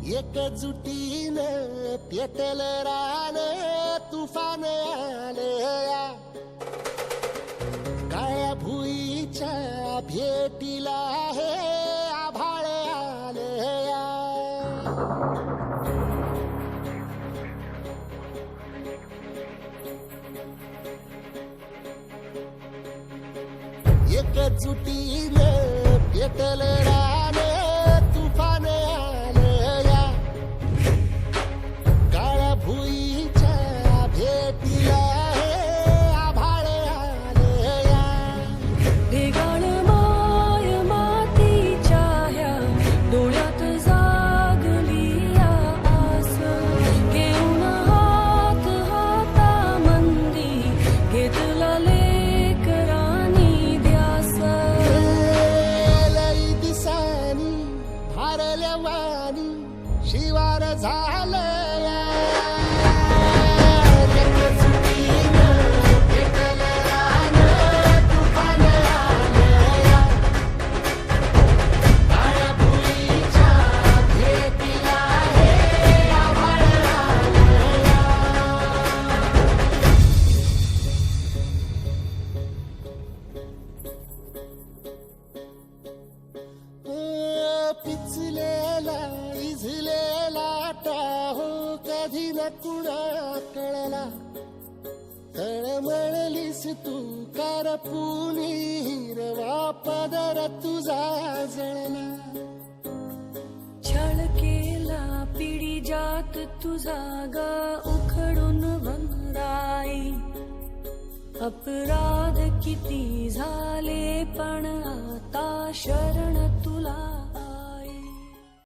एकजुटीनं पेटल रान तुफान आलया काळ्या भुईच्या भेटीला हे आभाळ आलया एकजुटीनं पेटल रान तुफान आलया काळ्या भुईच्या भेटीला हे आभाळ आलया ढेगाळ माय मातीच्या ह्या डोळ्यात जागली या आस घेऊन हात हातामंदी घेतला लेकरांनी ध्यास लई दिसानी भारल्या वाणी शिवार झालया एकजुटीनं पेटल रान तुफान आलया काळ्या भुईच्या भेटीला हे आभाळ आलया पिचलेला इझलेला टाहो कधी न कुणा कळला तळमळलीस तू करपुनी हिरवा पदर तुझा जळला छळ केला पिढी जात तुझा ग उखडून वनराई अपराध किती झाले पण आता शरण